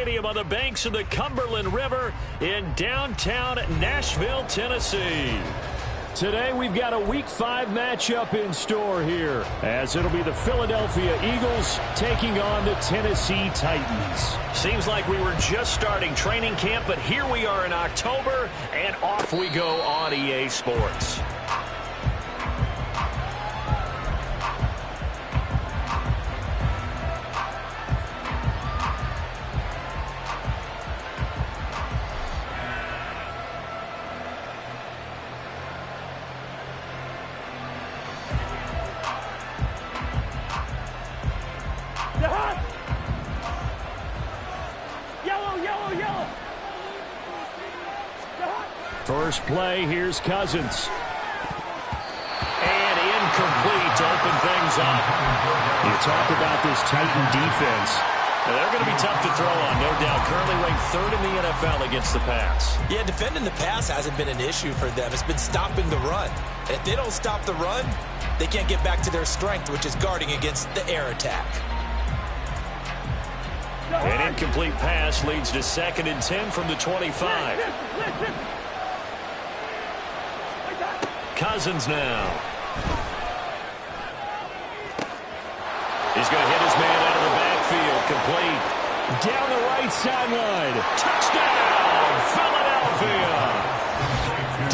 Stadium on the banks of the Cumberland River in downtown Nashville, Tennessee. Today we've got a Week 5 matchup in store here, as it'll be the Philadelphia Eagles taking on the Tennessee Titans. Seems like we were just starting training camp, but here we are in October, and off we go on EA Sports. First play, here's Cousins. And incomplete to open things up. You talk about this Titan defense. They're going to be tough to throw on, no doubt. Currently ranked 3rd in the NFL against the pass. Yeah, defending the pass hasn't been an issue for them. It's been stopping the run. And if they don't stop the run, they can't get back to their strength, which is guarding against the air attack. An incomplete pass leads to 2nd and 10 from the 25. Cousins now. He's going to hit his man out of the backfield. Complete. Down the right sideline. Touchdown, Philadelphia.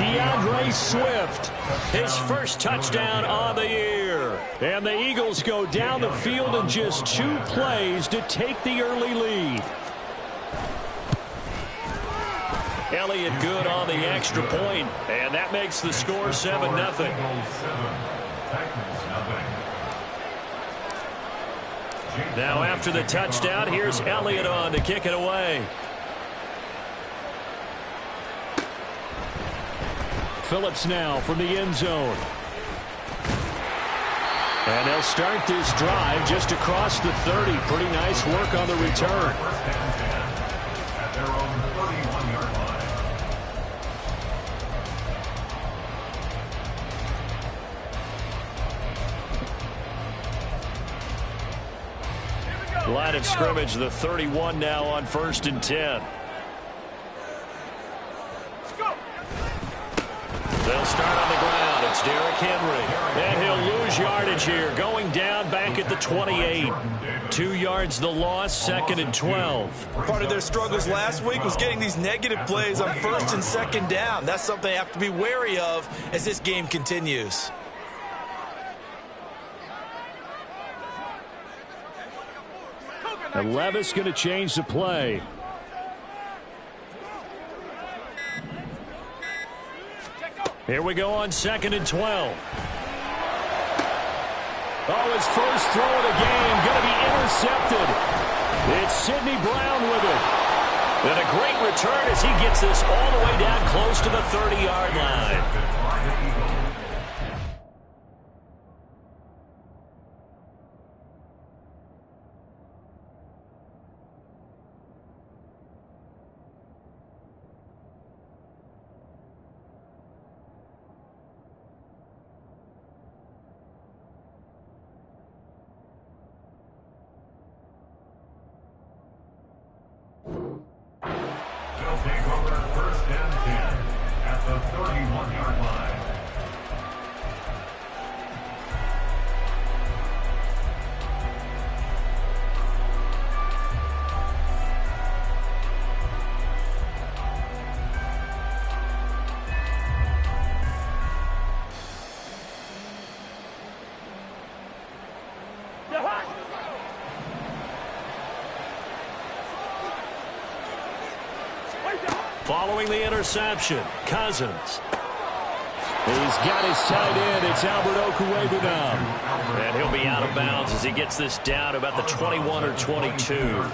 DeAndre Swift. His first touchdown on the year. And the Eagles go down the field in just 2 plays to take the early lead. Elliott good on the extra point, and that makes the score 7-0. Now after the touchdown, here's Elliott on to kick it away. Phillips now from the end zone. And they'll start this drive just across the 30. Pretty nice work on the return. Line of scrimmage, the 31 now on 1st and 10. They'll start on the ground. It's Derrick Henry. And he'll lose yardage here. Going down back at the 28. 2 yards the loss, 2nd and 12. Part of their struggles last week was getting these negative plays on 1st and 2nd down. That's something they have to be wary of as this game continues. And Levis going to change the play. Here we go on 2nd and 12. Oh, his first throw of the game going to be intercepted. It's Sidney Brown with it. And a great return as he gets this all the way down close to the 30-yard line. Following the interception, Cousins. He's got his tight end. It's Albert Okwuegbunam now. And he'll be out of bounds as he gets this down about the 21 or 22.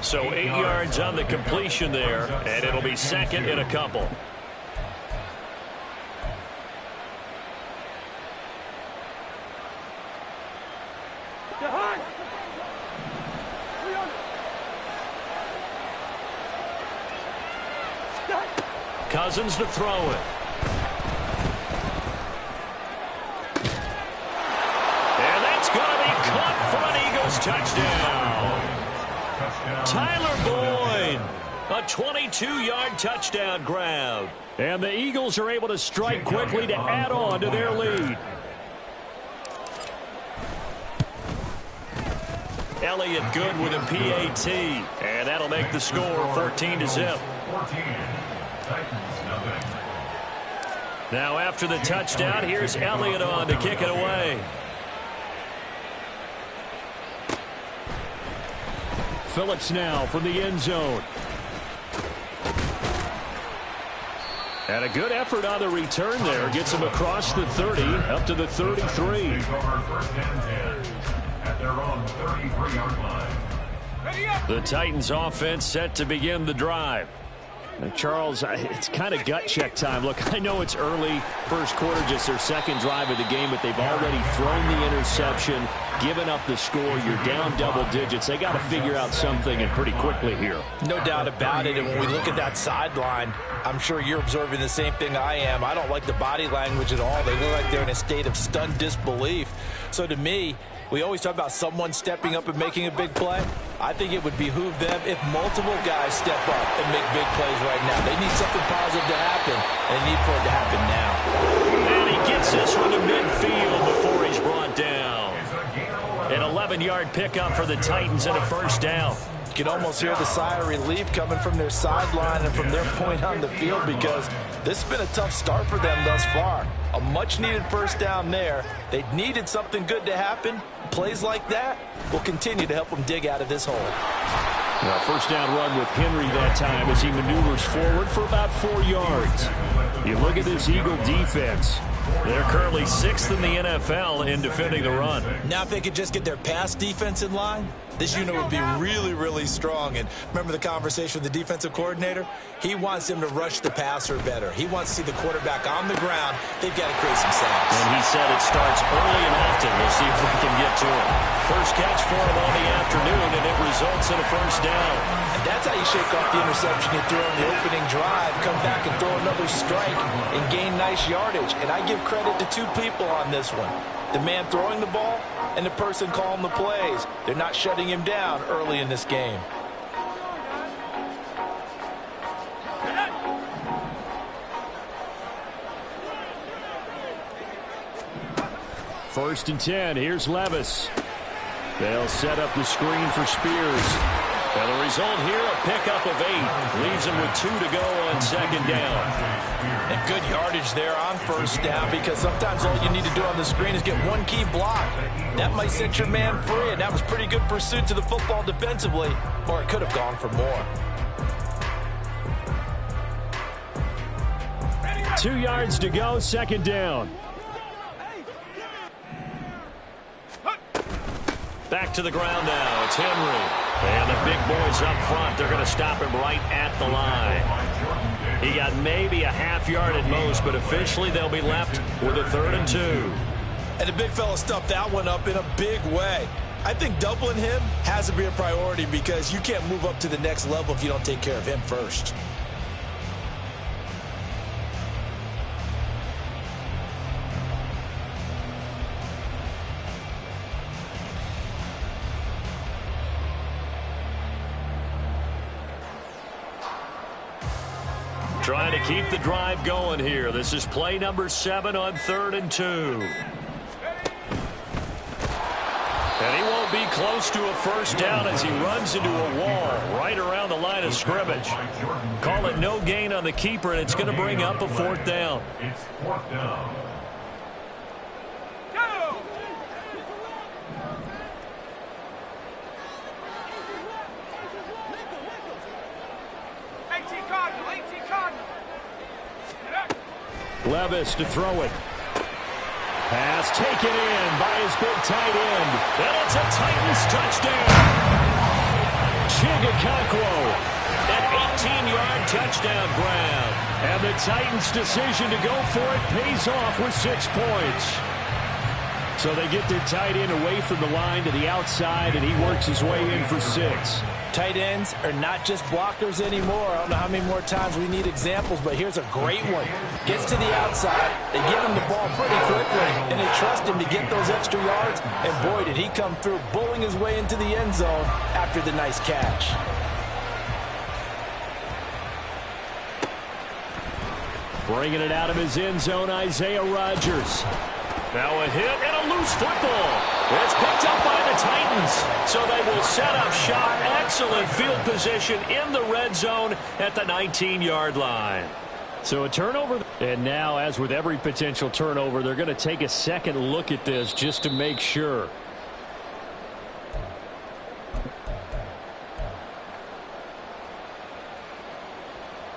So 8 yards on the completion there, and it'll be 2nd and a couple. Cousins to throw it. And that's going to be caught for an Eagles touchdown. Tyler Boyd A 22-yard touchdown grab. And the Eagles are able to strike quickly to add on to their lead. Elliott good with a PAT. And that'll make the score 14-0. Now after the touchdown, here's Elliott on to kick it away. Phillips now from the end zone. And a good effort on the return there. Gets him across the 30, up to the 33. At their own 33-yard line. The Titans offense set to begin the drive. Now, Charles, it's kind of gut check time. Look, I know it's early, first quarter, just their second drive of the game, but they've already thrown the interception, given up the score. You're down double digits. They got to figure out something, and pretty quickly here. No doubt about it, and when we look at that sideline, I'm sure you're observing the same thing I am. I don't like the body language at all. They look like they're in a state of stunned disbelief. So to me, we always talk about someone stepping up and making a big play. I think it would behoove them if multiple guys step up and make big plays right now. They need something positive to happen, and they need for it to happen now. And he gets this one to midfield before he's brought down. An 11-yard pickup for the Titans and a first down. You can almost hear the sigh of relief coming from their sideline and from their point on the field, because this has been a tough start for them thus far. A much-needed first down there. They needed something good to happen. Plays like that will continue to help them dig out of this hole. Well, first down run with Henry that time as he maneuvers forward for about 4 yards. You look at this Eagle defense. They're currently 6th in the NFL in defending the run. Now if they could just get their pass defense in line, this unit would be really, really strong. And remember the conversation with the defensive coordinator? He wants them to rush the passer better. He wants to see the quarterback on the ground. They've got to create some sacks. And he said it starts early and often. We'll see if we can get to him. First catch for him on the afternoon, and it results in a first down. And that's how you shake off the interception you threw on the opening drive, come back and throw another strike and gain nice yardage. And I give credit to two people on this one. The man throwing the ball and the person calling the plays. They're not shutting him down early in this game. First and 10. Here's Levis. They'll set up the screen for Spears. And the result here, a pickup of 8. Leaves him with 2 to go on second down. And good yardage there on first down, because sometimes all you need to do on the screen is get one key block. That might set your man free, and that was pretty good pursuit to the football defensively, or it could have gone for more. 2 yards to go, second down. Back to the ground now. It's Henry. And the big boys up front, they're going to stop him right at the line. He got maybe a half yard at most, but officially they'll be left with a 3rd and 2. And the big fella stuffed that one up in a big way. I think doubling him has to be a priority, because you can't move up to the next level if you don't take care of him first. Trying to keep the drive going here. This is play number 7 on 3rd and 2. And he won't be close to a first down as he runs into a wall right around the line of scrimmage. Call it no gain on the keeper, and it's going to bring up a 4th down. It's 4th down. Levis to throw it. Pass taken in by his big tight end. And it's a Titans touchdown. Chigakonkwo, an 18-yard touchdown grab. And the Titans' decision to go for it pays off with 6 points. So they get their tight end away from the line to the outside, and he works his way in for 6. Tight ends are not just blockers anymore. I don't know how many more times we need examples, but here's a great one. Gets to the outside, they give him the ball pretty quickly, and they trust him to get those extra yards, and boy, did he come through, bowling his way into the end zone after the nice catch. Bringing it out of his end zone, Isaiah Rodgers. Now a hit and a loose football. It's picked up by the Titans. So they will set up shop. Excellent field position in the red zone at the 19-yard line. So a turnover. And now, as with every potential turnover, they're going to take a second look at this just to make sure.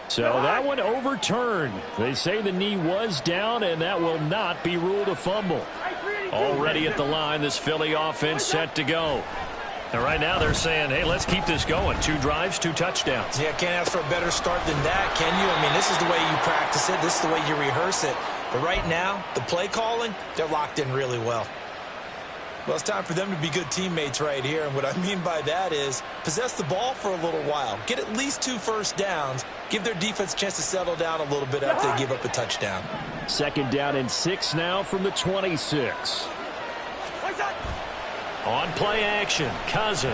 So that one overturned. They say the knee was down, and that will not be ruled a fumble. Already at the line, this Philly offense set to go. And right now they're saying, hey, let's keep this going. 2 drives, 2 touchdowns. Yeah, can't ask for a better start than that, can you? I mean, this is the way you practice it. This is the way you rehearse it. But right now, the play calling, they're locked in really well. Well, it's time for them to be good teammates right here. And what I mean by that is possess the ball for a little while. Get at least 2 first downs. Give their defense a chance to settle down a little bit after they give up a touchdown. 2nd down and 6 now from the 26. On play action, Cousins.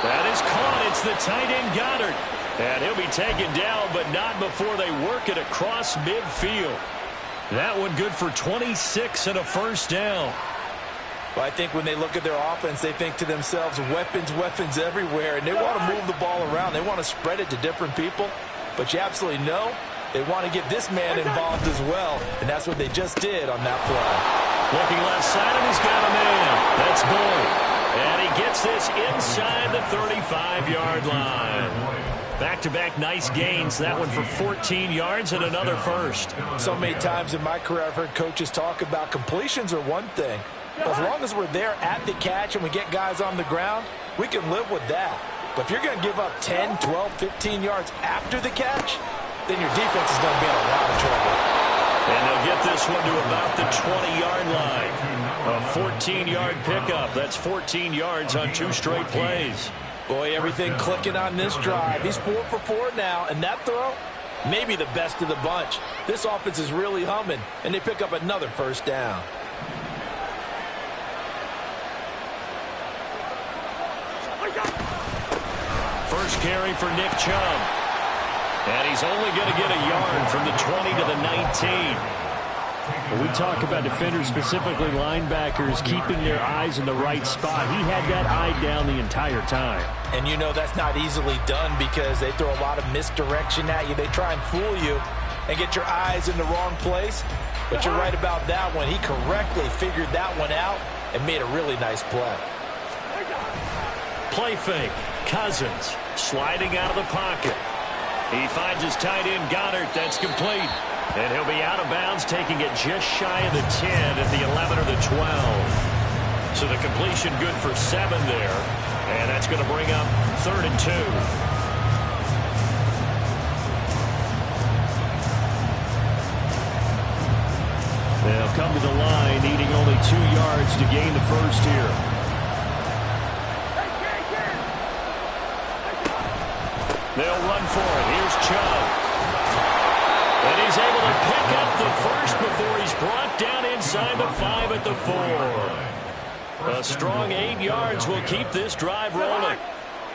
That is caught. It's the tight end Goddard. And he'll be taken down, but not before they work it across midfield. That one good for 26 and a first down. Well, I think when they look at their offense, they think to themselves, weapons, weapons everywhere, and they want to move the ball around. They want to spread it to different people, but you absolutely know they want to get this man involved as well, and that's what they just did on that play. Looking left side, and he's got a man. That's Boyd. And he gets this inside the 35-yard line. Back-to-back nice gains. That one for 14 yards and another first. So many times in my career I've heard coaches talk about completions are one thing. As long as we're there at the catch and we get guys on the ground, we can live with that. But if you're going to give up 10, 12, 15 yards after the catch, then your defense is going to be in a lot of trouble. And they'll get this one to about the 20-yard line. A 14-yard pickup. That's 14 yards on 2 straight plays. Boy, everything clicking on this drive. He's 4 for 4 now, and that throw, maybe the best of the bunch. This offense is really humming, and they pick up another first down. First carry for Nick Chubb. And he's only going to get a yard from the 20 to the 19. When we talk about defenders, specifically linebackers, keeping their eyes in the right spot, he had that eye down the entire time. And you know that's not easily done because they throw a lot of misdirection at you. They try and fool you and get your eyes in the wrong place. But you're right about that one. He correctly figured that one out and made a really nice play. Play fake. Cousins sliding out of the pocket. He finds his tight end Goddard. That's complete. And he'll be out of bounds, taking it just shy of the 10 at the 11 or the 12. So the completion good for 7 there. And that's going to bring up 3rd and 2. They'll come to the line, needing only 2 yards to gain the first here. They'll run for it. Here's Chubb. And he's able to pick up the first before he's brought down inside the 5 at the 4. A strong 8 yards will keep this drive rolling.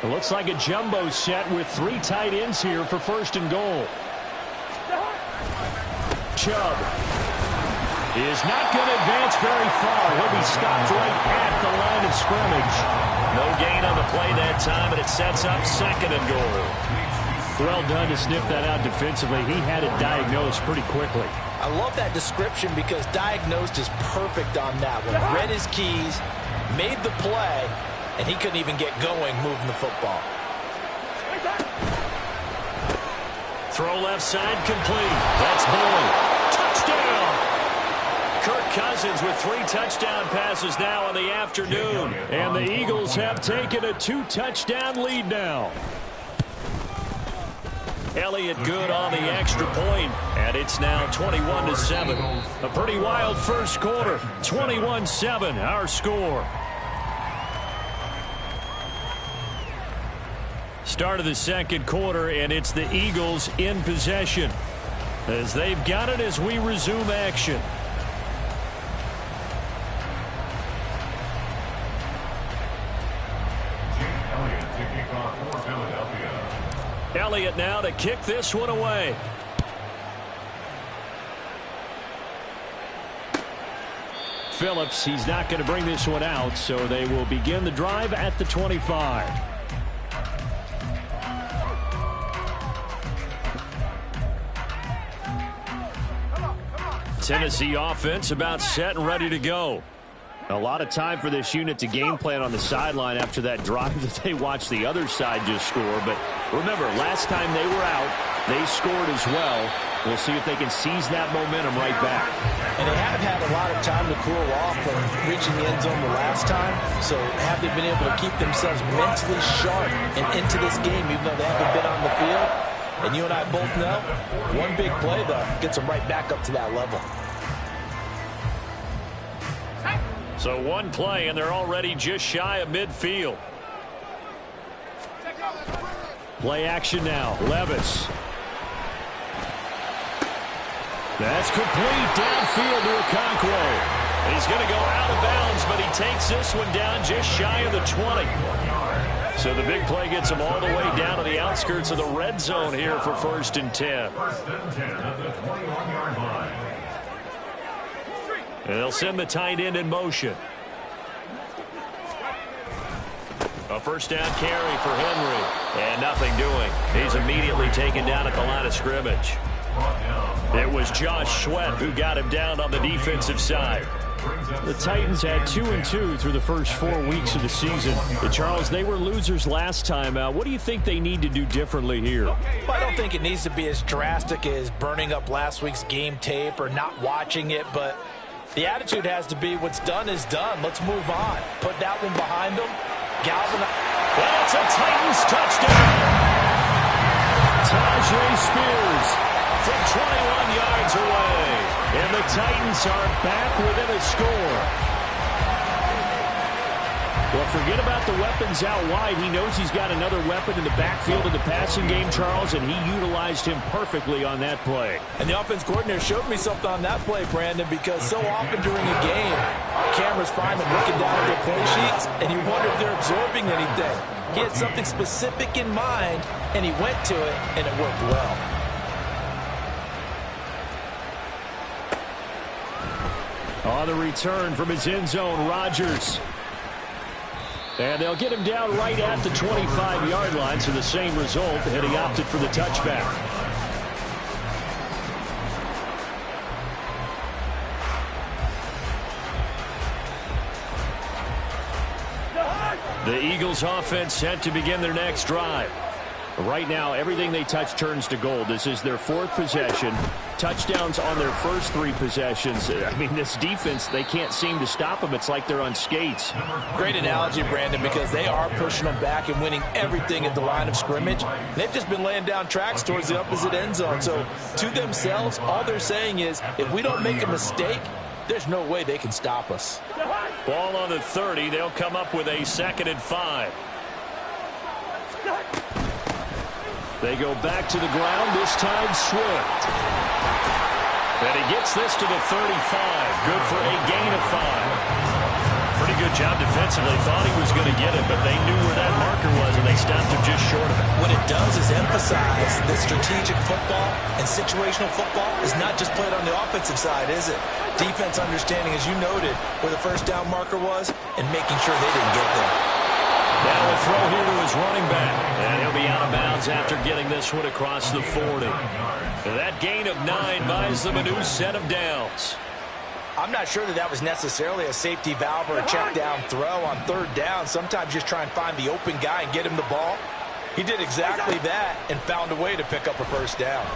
It looks like a jumbo set with 3 tight ends here for 1st and goal. Chubb is not going to advance very far. He'll be stopped right at the line of scrimmage. No gain on the play that time, and it sets up 2nd and goal. Well done to sniff that out defensively. He had it diagnosed pretty quickly. I love that description because diagnosed is perfect on that one. Read his keys, made the play, and he couldn't even get going moving the football. Throw left side complete. That's Boyd. Touchdown! Kirk Cousins with 3 touchdown passes now in the afternoon. And the Eagles have taken a 2-touchdown lead now. Elliott good on the extra point, and it's now 21-7. A pretty wild first quarter. 21-7, our score. Start of the 2nd quarter, and it's the Eagles in possession as they've got it as we resume action. Elliott now to kick this one away. Phillips, he's not going to bring this one out, so they will begin the drive at the 25. Tennessee offense about set and ready to go. A lot of time for this unit to game plan on the sideline after that drive that they watched the other side just score. But remember, last time they were out, they scored as well. We'll see if they can seize that momentum right back. And they have had a lot of time to cool off from reaching the end zone the last time. So have they been able to keep themselves mentally sharp and into this game, even though they haven't been on the field? And you and I both know, one big play, though, gets them right back up to that level. So one play, and they're already just shy of midfield. Play action now. Levis. That's complete downfield to Okonkwo. He's going to go out of bounds, but he takes this one down just shy of the 20. So the big play gets him all the way down to the outskirts of the red zone here for 1st and 10. And they'll send the tight end in motion. A first down carry for Henry. And nothing doing. He's immediately taken down at the line of scrimmage. It was Josh Sweat who got him down on the defensive side. The Titans had 2-2 through the first 4 weeks of the season. But Charles, they were losers last time out. What do you think they need to do differently here? Well, I don't think it needs to be as drastic as burning up last week's game tape or not watching it, but the attitude has to be what's done is done. Let's move on. Put that one behind them. Galvanize. Well, it's a Titans touchdown. Tajay Spears from 21 yards away. And the Titans are back within a score. Well, forget about the weapons out wide. He knows he's got another weapon in the backfield of the passing game, Charles, and he utilized him perfectly on that play. And the offense coordinator showed me something on that play, Brandon, because so often during a game, cameras find them looking down at their play sheets, and you wonder if they're absorbing anything. He had something specific in mind, and he went to it, and it worked well. On the return from his end zone, Rodgers. And they'll get him down right at the 25-yard line, so the same result, and he opted for the touchback. The Eagles offense set to begin their next drive. Right now, everything they touch turns to gold. This is their 4th possession. Touchdowns on their first 3 possessions. I mean, this defense, they can't seem to stop them. It's like they're on skates. Great analogy, Brandon, because they are pushing them back and winning everything at the line of scrimmage. They've just been laying down tracks towards the opposite end zone. So, to themselves, all they're saying is, if we don't make a mistake, there's no way they can stop us. Ball on the 30. They'll come up with a 2nd and 5. They go back to the ground, this time Swift. And he gets this to the 35. Good for a gain of 5. Pretty good job defensively. Thought he was going to get it, but they knew where that marker was, and they stopped him just short of it. What it does is emphasize that strategic football and situational football is not just played on the offensive side, is it? Defense understanding, as you noted, where the first down marker was and making sure they didn't get there. Now a throw here to his running back. And he'll be out of bounds after getting this one across the 40. That gain of 9 buys them a new set of downs. I'm not sure that was necessarily a safety valve or a check down throw on 3rd down. Sometimes just try and find the open guy and get him the ball. He did exactly that and found a way to pick up a first down.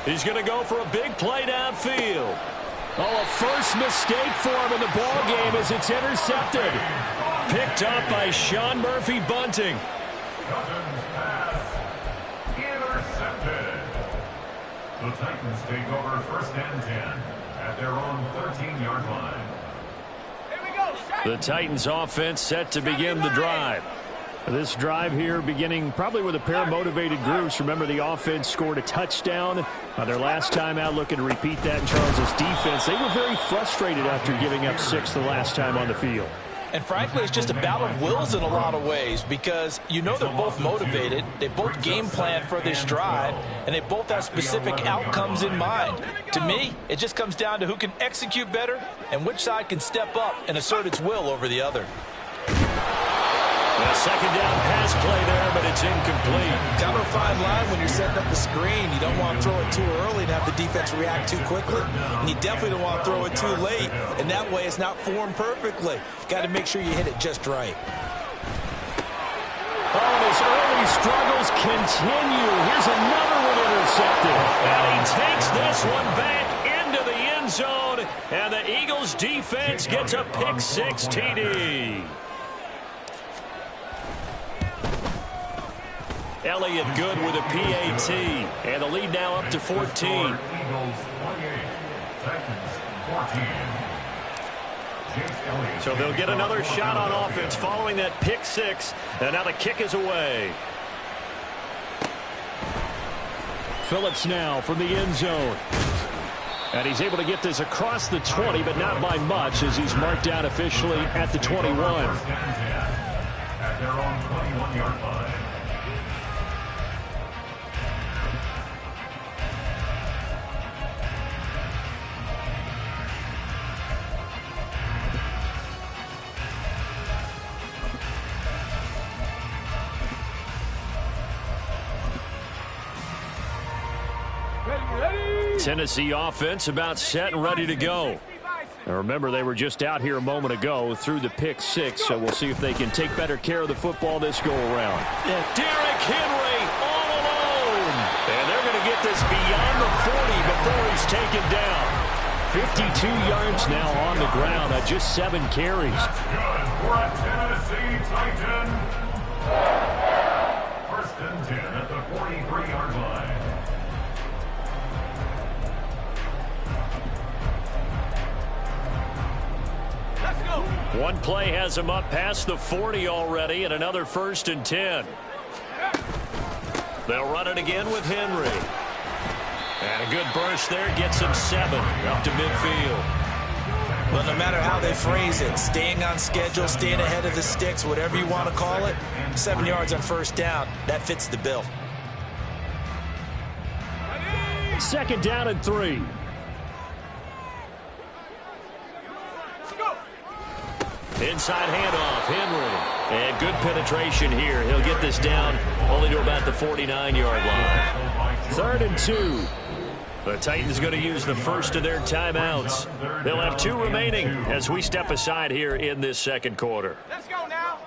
He's going to go for a big play downfield. Oh, a first mistake for him in the ball game as it's intercepted. Picked up by Sean Murphy-Bunting. Intercepted. The Titans take over 1st and 10 at their own 13-yard line. The Titans offense set to begin the drive. This drive here beginning probably with a pair of motivated groups. Remember, the offense scored a touchdown their last time out, looking to repeat that in Charles's defense. They were very frustrated after giving up 6 the last time on the field. And frankly, it's just a battle of wills in a lot of ways because you know they're both motivated, they both game plan for this drive, and they both have specific outcomes in mind. To me, it just comes down to who can execute better and which side can step up and assert its will over the other. A second down pass play there, but it's incomplete. Kind of a fine line when you're setting up the screen. You don't want to throw it too early and have the defense react too quickly. And you definitely don't want to throw it too late. And that way it's not formed perfectly. Got to make sure you hit it just right. Oh, and his early struggles continue. Here's another one intercepted. And he takes this one back into the end zone. And the Eagles defense gets a pick-6 TD. Elliott good with a PAT, and the lead now up to 14. Eagles 28, Titans 14. So they'll get another shot on offense following that pick-6, and now the kick is away. Phillips now from the end zone. And he's able to get this across the 20, but not by much as he's marked down officially at the 21. At their own 21-yard line. Tennessee offense about set and ready to go. Now remember, they were just out here a moment ago through the pick-6, so we'll see if they can take better care of the football this go-around. Derrick Henry all alone. And they're going to get this beyond the 40 before he's taken down. 52 yards now on the ground on just 7 carries. That's good for a Tennessee Titan. First and 10 at the 43-yard line. One play has him up past the 40 already, and another first and 10. They'll run it again with Henry. And a good burst there gets him 7 up to midfield. Well, no matter how they phrase it, staying on schedule, staying ahead of the sticks, whatever you want to call it, 7 yards on first down, that fits the bill. Second down and 3. Inside handoff, Henry. And good penetration here. He'll get this down only to about the 49-yard line. 3rd and 2. The Titans going to use the first of their timeouts. They'll have 2 remaining as we step aside here in this second quarter. Let's go now.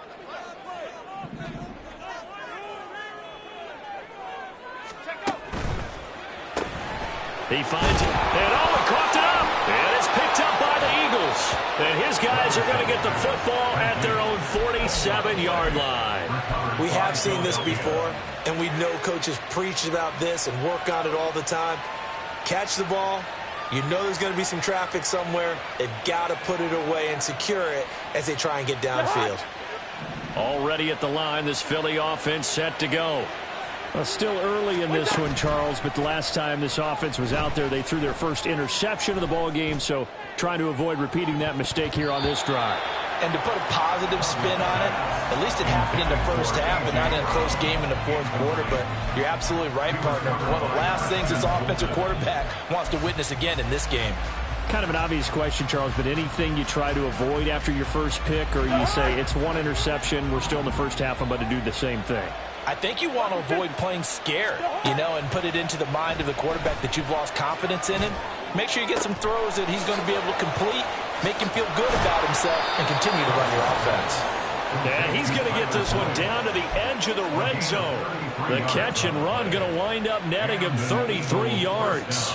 He finds it. And he coughed it up. And it's picked up by the Eagles. And his guys are going to get the football at their own 47-yard line. We have seen this before, and we know coaches preach about this and work on it all the time. Catch the ball. You know there's going to be some traffic somewhere. They've got to put it away and secure it as they try and get downfield. Already at the line, this Philly offense set to go. Well, still early in this one, Charles, but the last time this offense was out there, they threw their first interception of the ball game, so trying to avoid repeating that mistake here on this drive. And to put a positive spin on it, at least it happened in the first half and not in a close game in the fourth quarter, but you're absolutely right, partner. One of the last things this offensive quarterback wants to witness again in this game. Kind of an obvious question, Charles, but anything you try to avoid after your first pick, or you say it's one interception, we're still in the first half, I'm about to do the same thing? I think you want to avoid playing scared, you know, and put it into the mind of the quarterback that you've lost confidence in him. Make sure you get some throws that he's going to be able to complete, make him feel good about himself, and continue to run your offense. And he's going to get this one down to the edge of the red zone. The catch and run going to wind up netting him 33 yards.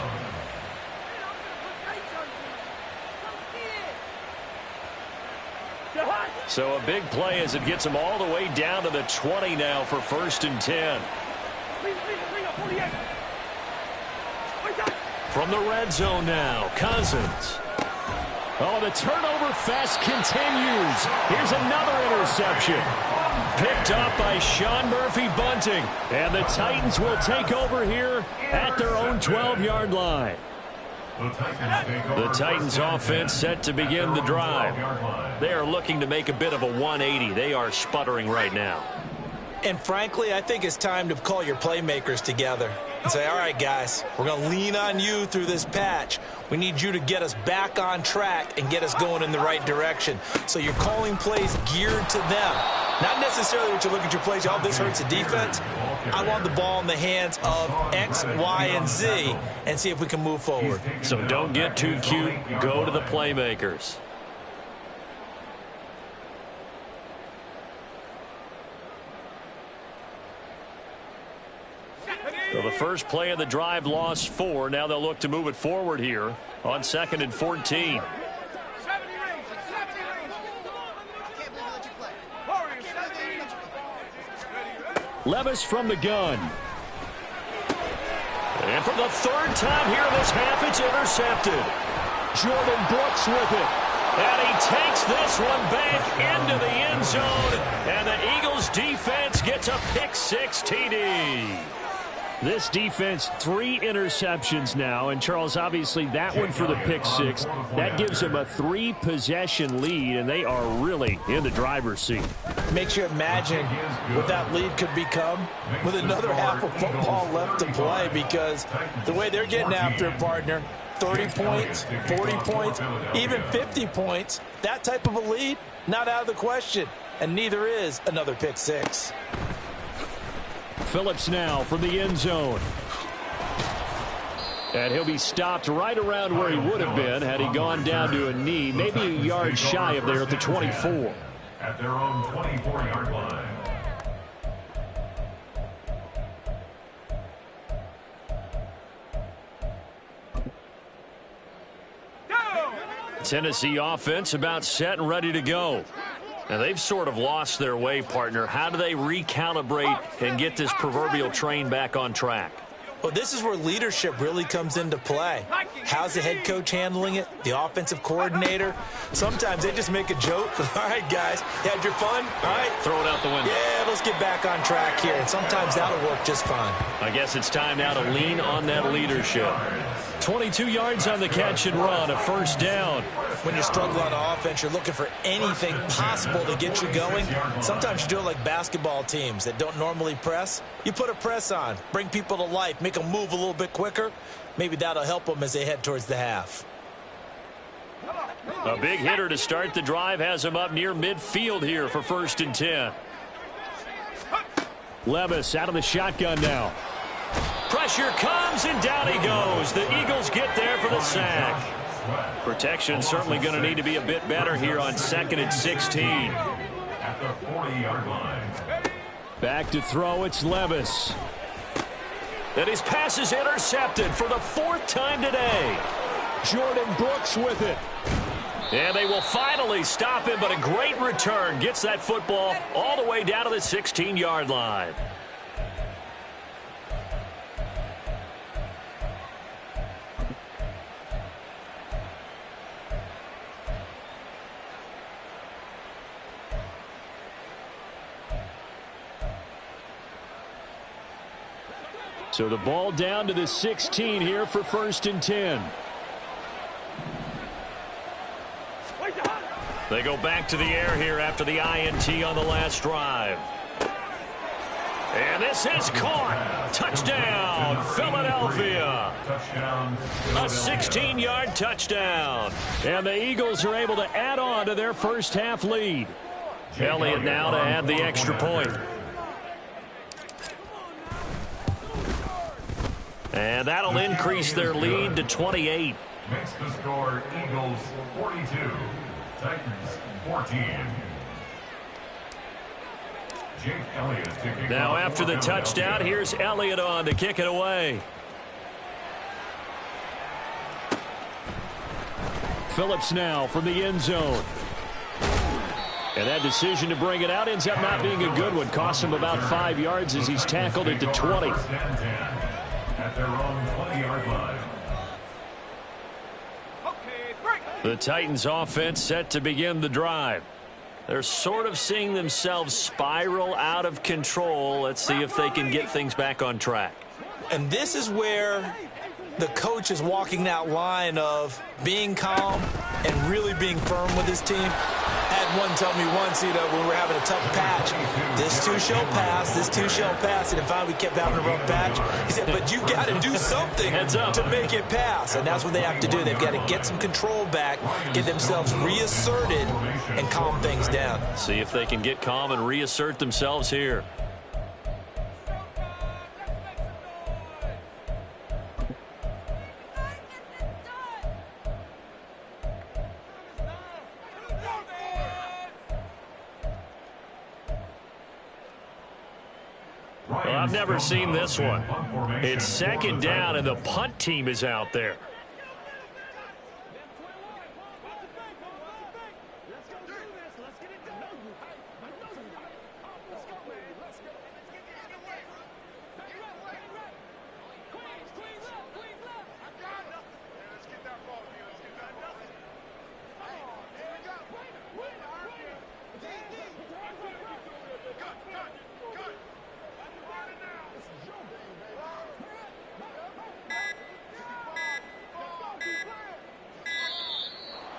So a big play as it gets him all the way down to the 20 now for first and 10. From the red zone now, Cousins. Oh, the turnover fest continues. Here's another interception. Picked up by Sean Murphy-Bunting. And the Titans will take over here at their own 12-yard line. The Titans offense set to begin the drive. They are looking to make a bit of a 180. They are sputtering right now. And frankly, I think it's time to call your playmakers together and say, all right, guys, we're going to lean on you through this patch. We need you to get us back on track and get us going in the right direction. So you're calling plays geared to them. Not necessarily what you look at your plays, oh, this hurts the defense. I want the ball in the hands of X, Y, and Z and see if we can move forward. So don't get too cute. Go to the playmakers. So the first play of the drive lost 4. Now they'll look to move it forward here on 2nd and 14. Levis from the gun. And for the 3rd time here in this half, it's intercepted. Jordan Brooks with it. And he takes this one back into the end zone. And the Eagles defense gets a pick-6 TD. This defense, 3 interceptions now. And, Charles, obviously that one for the pick-6. That gives them a 3-possession lead, and they are really in the driver's seat. Makes you imagine what that lead could become with another half of football left to play, because the way they're getting after it, partner, 30 points, 40 points, even 50 points, that type of a lead, not out of the question. And neither is another pick-6. Phillips now from the end zone. And he'll be stopped right around where he would have been had he gone down to a knee, maybe a yard shy of there at the 24. At their own 24-yard line. Tennessee offense about set and ready to go. Now, they've sort of lost their way, partner. How do they recalibrate and get this proverbial train back on track? Well, this is where leadership really comes into play. How's the head coach handling it? The offensive coordinator? Sometimes they just make a joke. All right, guys, you had your fun? All right. Throw it out the window. Yeah, let's get back on track here. And sometimes that'll work just fine. I guess it's time now to lean on that leadership. 22 yards on the catch and run, a 1st down. When you struggle on offense, you're looking for anything possible to get you going. Sometimes you do it like basketball teams that don't normally press. You put a press on, bring people to life, make them move a little bit quicker. Maybe that'll help them as they head towards the half. A big hitter to start the drive has him up near midfield here for 1st and 10. Levis out of the shotgun now. Pressure comes, and down he goes. The Eagles get there for the sack. Protection certainly going to need to be a bit better here on 2nd and 16. At the 40-yard line. Back to throw, it's Levis. And his pass is intercepted for the 4th time today. Jordan Brooks with it. And they will finally stop him, but a great return. Gets that football all the way down to the 16-yard line. So the ball down to the 16 here for 1st and 10. They go back to the air here after the INT on the last drive. And this is caught. Touchdown, Philadelphia. A 16-yard touchdown. And the Eagles are able to add on to their first half lead. Elliott now to add the extra point. And that'll increase their lead to 28. Makes the score Eagles 42, Titans 14. Jake Elliott to kick now off after the touchdown, here's Elliott on to kick it away. Phillips now from the end zone. And that decision to bring it out ends up not being a good one. Costs him about 5 yards as he's tackled it to 20. At their own 20-yard line. The Titans offense set to begin the drive. They're sort of seeing themselves spiral out of control. Let's see if they can get things back on track. And this is where the coach is walking that line of being calm and really being firm with his team. I had one tell me once, when we were having a tough patch, this too shall pass, this too shall pass. And finally we kept having a rough patch. He said, but you got to do something to make it pass. And that's what they have to do. They've got to get some control back, get themselves reasserted, and calm things down. See if they can get calm and reassert themselves here. Well, I've never seen this one. It's second down, and the punt team is out there.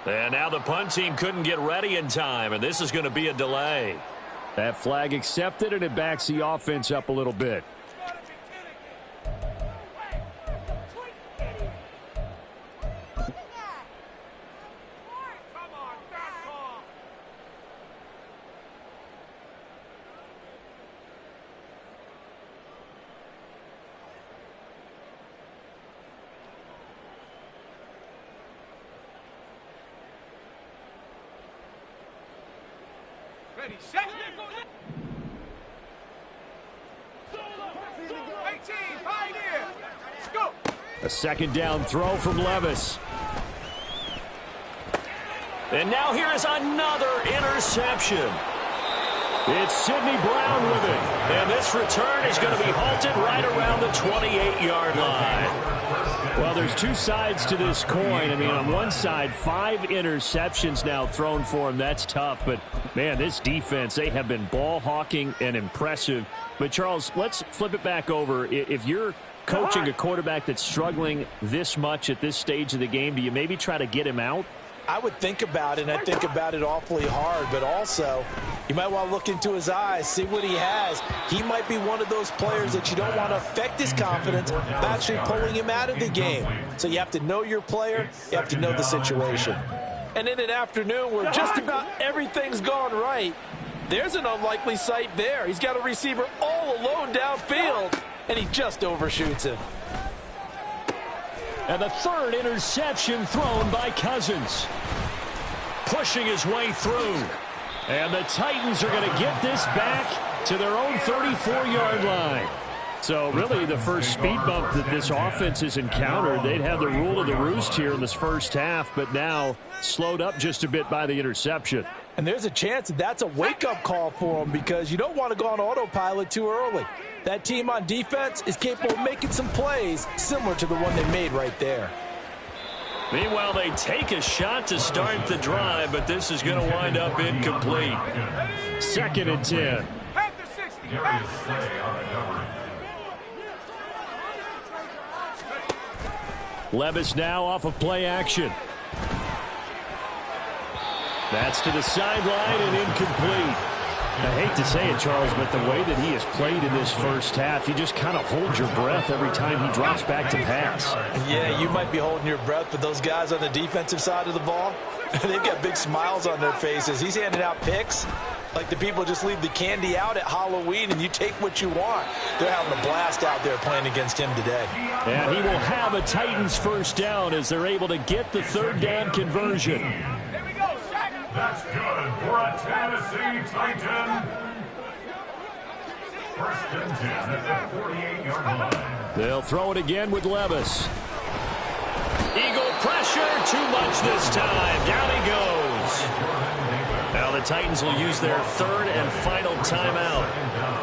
And now the punt team couldn't get ready in time, and this is going to be a delay. That flag accepted, and it backs the offense up a little bit. Ready, set, 18, pioneer. Let's go. A second down throw from Levis. And now here is another interception. It's Sidney Brown with it. And this return is going to be halted right around the 28-yard line. Well, there's two sides to this coin. I mean, on one side, 5 interceptions now thrown for him. That's tough. But, man, this defense, they have been ball hawking and impressive. But, Charles, let's flip it back over. If you're coaching a quarterback that's struggling this much at this stage of the game, do you maybe try to get him out? I would think about it, and I think about it awfully hard, but also you might want to look into his eyes, see what he has. He might be one of those players that you don't want to affect his confidence by actually pulling him out of the game. So you have to know your player, you have to know the situation. And in an afternoon where just about everything's gone right, there's an unlikely sight there. He's got a receiver all alone downfield, and he just overshoots him. And the third interception thrown by Cousins. Pushing his way through. And the Titans are going to get this back to their own 34-yard line. So really the first speed bump that this offense has encountered, they'd have the rule of the roost here in this first half, but now slowed up just a bit by the interception. And there's a chance that that's a wake-up call for them because you don't want to go on autopilot too early. That team on defense is capable of making some plays similar to the one they made right there. Meanwhile, they take a shot to start the drive, but this is going to wind up incomplete. 2nd and 10. Levis now off of play action. That's to the sideline and incomplete. I hate to say it, Charles, but the way that he has played in this first half, you just kind of hold your breath every time he drops back to pass. Yeah, you might be holding your breath, but those guys on the defensive side of the ball, they've got big smiles on their faces. He's handing out picks like the people just leave the candy out at Halloween and you take what you want. They're having a blast out there playing against him today. And he will have a Titans first down as they're able to get the third down conversion. That's good for a Tennessee Titan. 1st and 10 at the 48-yard line. They'll throw it again with Levis. Eagle pressure, too much this time. Down he goes. Now the Titans will use their third and final timeout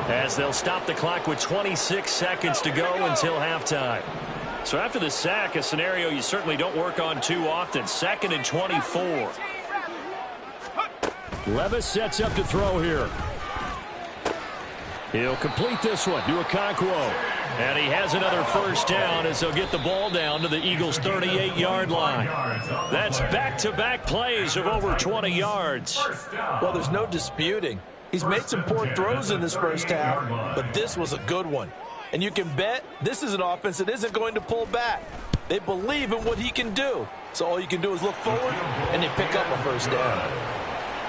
as they'll stop the clock with 26 seconds to go until halftime. So after the sack, a scenario you certainly don't work on too often. 2nd and 24. Levis sets up to throw here. He'll complete this one to Okonkwo. And he has another first down as they'll get the ball down to the Eagles' 38-yard line. That's back-to-back plays of over 20 yards. Well, there's no disputing. He's made some poor throws in this first half, but this was a good one. And you can bet this is an offense that isn't going to pull back. They believe in what he can do. So all you can do is look forward and then pick up a first down.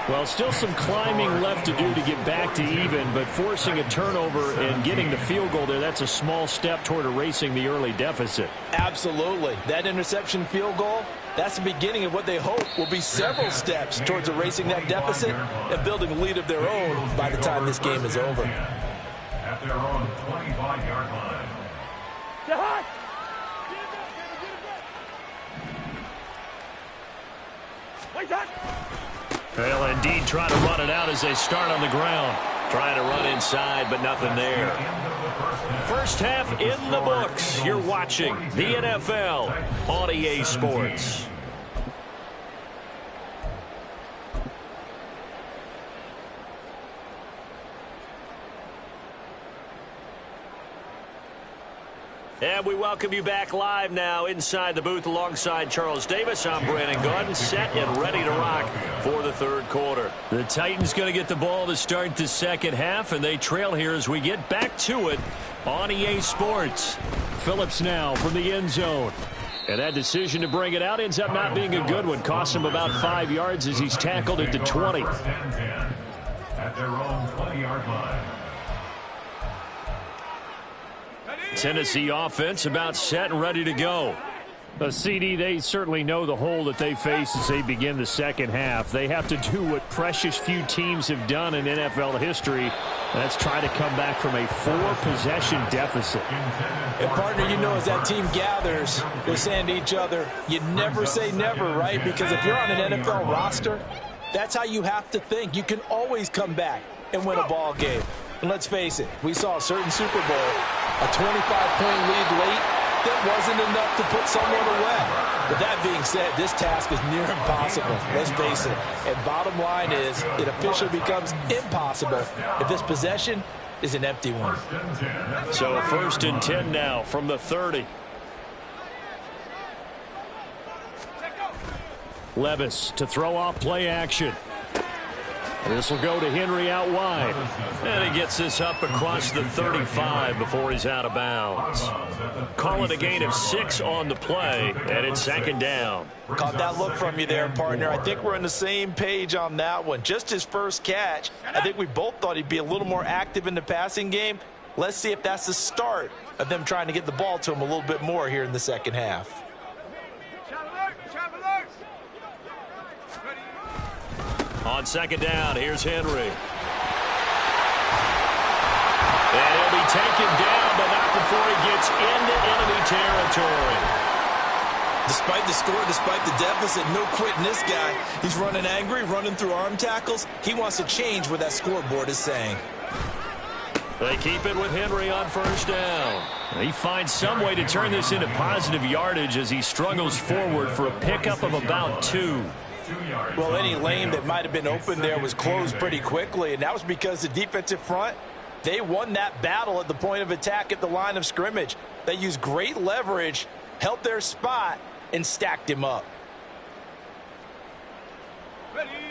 Well, still some climbing left to do to get back to even, but forcing a turnover and getting the field goal there, that's a small step toward erasing the early deficit. Absolutely. That interception field goal, that's the beginning of what they hope will be several steps towards erasing that deficit and building a lead of their own by the time this game is over. At their own 25-yard line. They'll indeed try to run it out as they start on the ground. Trying to run inside, but nothing there. First half in the books. You're watching the NFL on EA Sports. And we welcome you back live now inside the booth alongside Charles Davis. I'm Brandon Gordon, set and ready to rock for the third quarter. The Titans going to get the ball to start the second half, and they trail here as we get back to it on EA Sports. Phillips now from the end zone. And that decision to bring it out ends up not being a good one. Costs him about 5 yards as he's tackled at the 20. At their own 20-yard line. Tennessee offense about set and ready to go. CD, they certainly know the hole that they face as they begin the second half. They have to do what precious few teams have done in NFL history. That's try to come back from a 4-possession deficit. And, partner, you know as that team gathers, they're saying to each other, you never say never, right? Because if you're on an NFL roster, that's how you have to think. You can always come back and win a ball game. And let's face it, we saw a certain Super Bowl, a 25-point lead late, that wasn't enough to put someone away. But that being said, this task is near impossible. Let's face it. And bottom line is, it officially becomes impossible if this possession is an empty one. So a 1st and 10 now from the 30. Levis to throw off play action. This will go to Henry out wide. And he gets this up across the 35 before he's out of bounds. Call it a gain of 6 on the play, and it's second down. Caught that look from you there, partner. I think we're on the same page on that one. Just his first catch. I think we both thought he'd be a little more active in the passing game. Let's see if that's the start of them trying to get the ball to him a little bit more here in the second half. On second down, here's Henry. And he'll be taken down, but not before he gets into enemy territory. Despite the score, despite the deficit, no quitting this guy. He's running angry, running through arm tackles. He wants to change what that scoreboard is saying. They keep it with Henry on first down. He finds some way to turn this into positive yardage as he struggles forward for a pickup of about 2. Well, any lane that might have been open there was closed pretty quickly, and that was because the defensive front, they won that battle at the point of attack at the line of scrimmage. They used great leverage, held their spot, and stacked him up.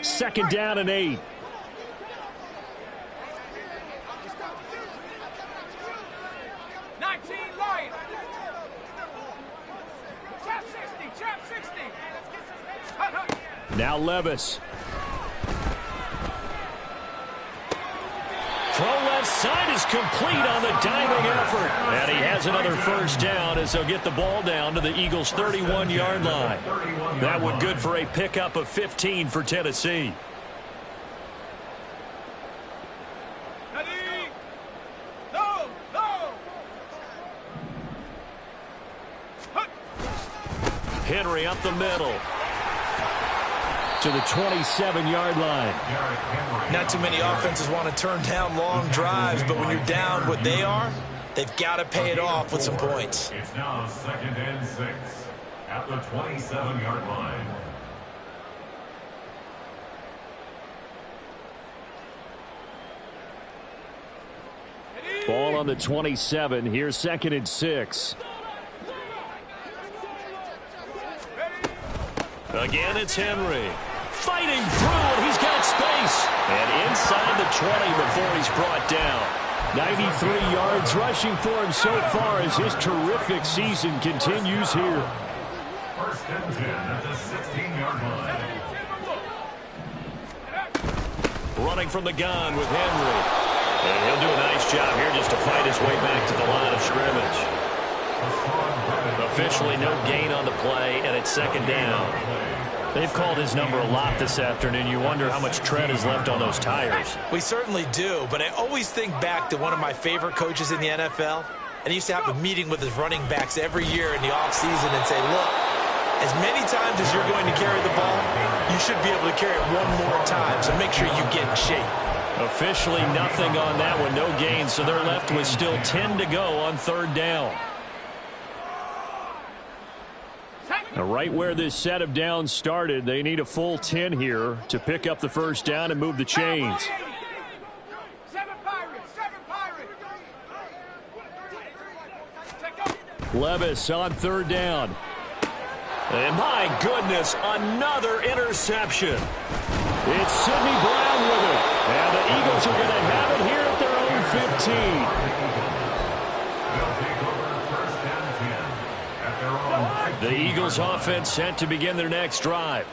Second down and 8. Now Levis. Throw left side is complete on the diving effort. And he has another first down as they'll get the ball down to the Eagles' 31-yard line. That one good for a pickup of 15 for Tennessee. Henry up the middle to the 27-yard line. Not too many offenses want to turn down long drives, but when you're down what they are, they've got to pay it off with some points. It's now 2nd and 6 at the 27-yard line. on the 27. Here's 2nd and 6. Again, it's Henry. Fighting through, and he's got space. And inside the 20 before he's brought down. 93 yards rushing for him so far as his terrific season continues here. 1st and 10 at the 16-yard line. Running from the gun with Henry. And he'll do a nice job here just to fight his way back to the line of scrimmage. Officially no gain on the play, and it's 2nd down. They've called his number a lot this afternoon. You wonder how much tread is left on those tires. We certainly do, but I always think back to one of my favorite coaches in the NFL, and he used to have a meeting with his running backs every year in the offseason and say, look, as many times as you're going to carry the ball, you should be able to carry it one more time, so make sure you get in shape. Officially nothing on that one, no gain, so they're left with still 10 to go on 3rd down. Now, right where this set of downs started, they need a full 10 here to pick up the 1st down and move the chains. 7 Pirates, 7 Pirates. Levis on 3rd down. And my goodness, another interception. It's Sidney Brown with it. And the Eagles are going to have it here at their own 15. The Eagles offense set to begin their next drive.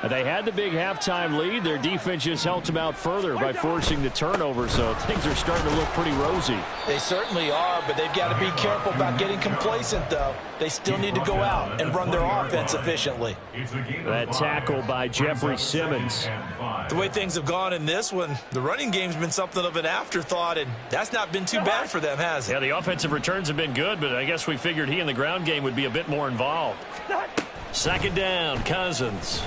They had the big halftime lead. Their defense just helped them out further by forcing the turnover, so things are starting to look pretty rosy. They certainly are, but they've got to be careful about getting complacent, though. They still need to go out and run their offense efficiently. That tackle by Jeffrey Simmons. The way things have gone in this one, the running game's been something of an afterthought, and that's not been too bad for them, has it? Yeah, the offensive returns have been good, but I guess we figured he in the ground game would be a bit more involved. 2nd down, Cousins.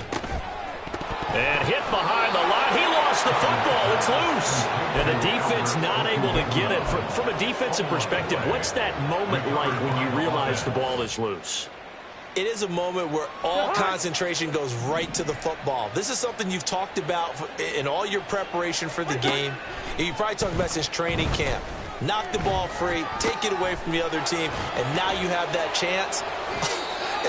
And hit behind the line. He lost the football. It's loose. And the defense not able to get it. From a defensive perspective, what's that moment like when you realize the ball is loose? It is a moment where all concentration goes right to the football. This is something you've talked about in all your preparation for the game. And you probably talked about since training camp. Knock the ball free, take it away from the other team, and now you have that chance.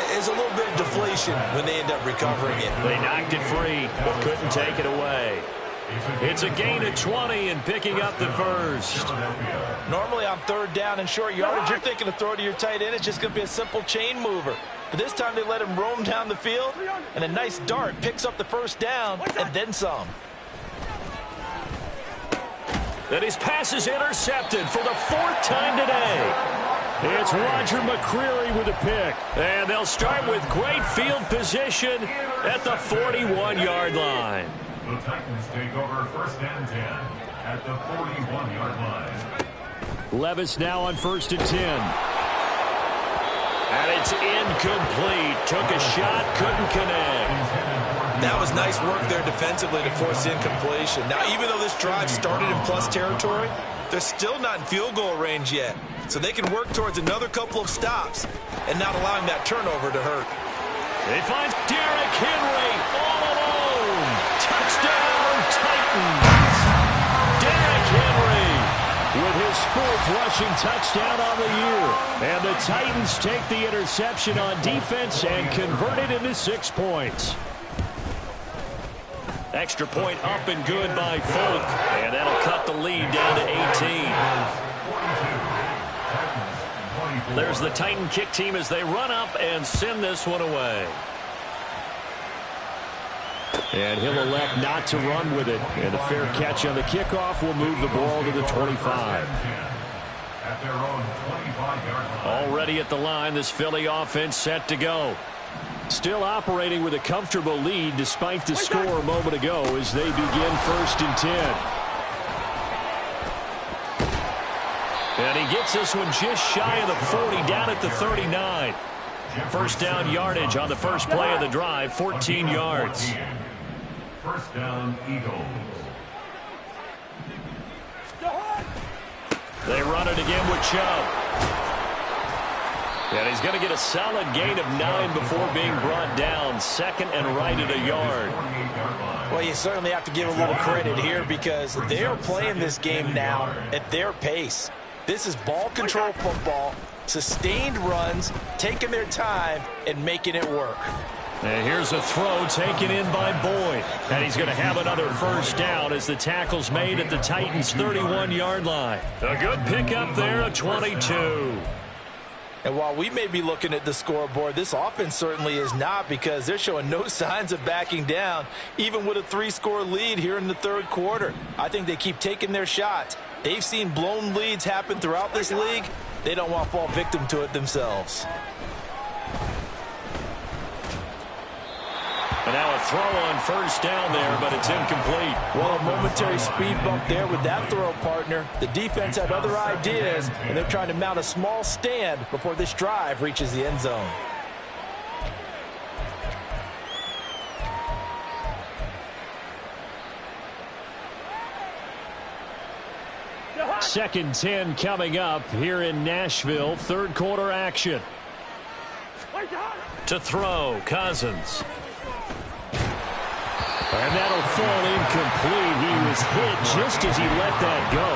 There's a little bit of deflation when they end up recovering it. They knocked it free, but couldn't take it away. It's a gain of 20 and picking up the 1st. Normally on 3rd down and short yardage, you're thinking to throw to your tight end. It's just going to be a simple chain mover. But this time they let him roam down the field, and a nice dart picks up the 1st down and then some. And his pass is intercepted for the 4th time today. It's Roger McCreary with a pick. And they'll start with great field position at the 41-yard line. The Titans take over 1st and 10 at the 41-yard line. Levis now on 1st and 10. And it's incomplete. Took a shot, couldn't connect. That was nice work there defensively to force incompletion. Now, even though this drive started in plus territory, they're still not in field goal range yet. So they can work towards another couple of stops and not allowing that turnover to hurt. They find Derrick Henry all alone. Touchdown, Titans. Derrick Henry with his 4th rushing touchdown on the year. And the Titans take the interception on defense and convert it into 6 points. Extra point up and good by Folk. And that'll cut the lead down to 18. There's the Titan kick team as they run up and send this one away. And he'll elect not to run with it. And a fair catch on the kickoff will move the ball to the 25. Already at the line, this Philly offense set to go. Still operating with a comfortable lead despite the score a moment ago as they begin 1st and 10. And he gets this one just shy of the 40, down at the 39. 1st down yardage on the first play of the drive, 14 yards. 1st down, Eagles. They run it again with Chubb. And he's going to get a solid gain of 9 before being brought down. 2nd and right at a yard. Well, you certainly have to give a little credit here because they're playing this game now at their pace. This is ball control football, sustained runs, taking their time, and making it work. And here's a throw taken in by Boyd. And he's going to have another first down as the tackle's made at the Titans' 31-yard line. A good pickup there, a 22. And while we may be looking at the scoreboard, this offense certainly is not, because they're showing no signs of backing down, even with a 3-score lead here in the third quarter. I think they keep taking their shots. They've seen blown leads happen throughout this league. They don't want to fall victim to it themselves. And now a throw on first down there, but it's incomplete. Well, a momentary speed bump there with that throw, partner. The defense had other ideas, and they're trying to mount a small stand before this drive reaches the end zone. Second 10 coming up here in Nashville. Third quarter action. To throw, Cousins. And that'll fall incomplete. He was hit just as he let that go.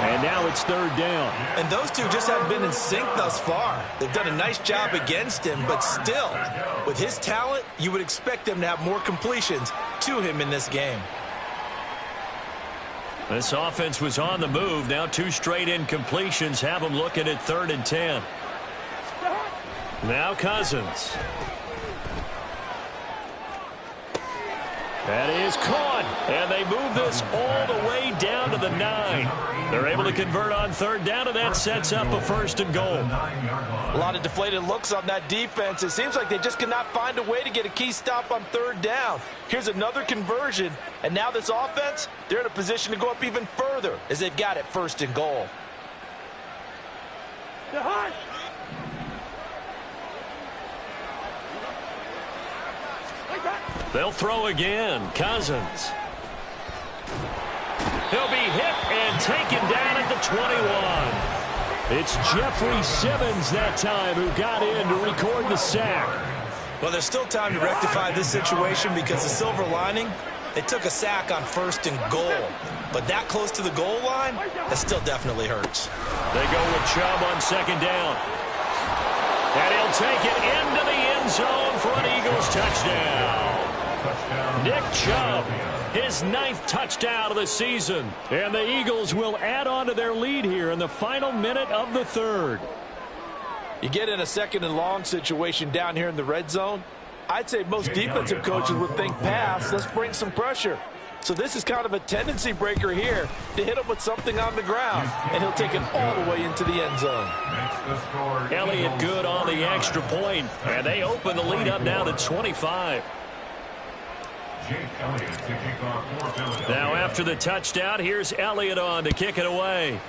And now it's third down. And those two just haven't been in sync thus far. They've done a nice job against him, but still, with his talent, you would expect them to have more completions to him in this game. This offense was on the move. Now 2 straight incompletions have them looking at 3rd and 10. Now Cousins. That is caught, and they move this all the way down to the 9. They're able to convert on third down, and that sets up a 1st and goal. A lot of deflated looks on that defense. It seems like they just cannot find a way to get a key stop on third down. Here's another conversion, and now this offense, they're in a position to go up even further as they've got it 1st and goal. They'll throw again. Cousins. He'll be hit and taken down at the 21. It's Jeffrey Simmons that time who got in to record the sack. Well, there's still time to rectify this situation, because the silver lining, they took a sack on 1st and goal. But that close to the goal line, that still definitely hurts. They go with Chubb on 2nd down. And he'll take it into the end zone for an Eagles touchdown. Nick Chubb, his 9th touchdown of the season. And the Eagles will add on to their lead here in the final minute of the 3rd. You get in a 2nd and long situation down here in the red zone, I'd say most defensive coaches would think pass, let's bring some pressure. So this is kind of a tendency breaker here to hit him with something on the ground, and he'll take it all the way into the end zone. Elliott good on the extra point, and they open the lead up now to 25. Now after the touchdown, here's Elliott on to kick it away.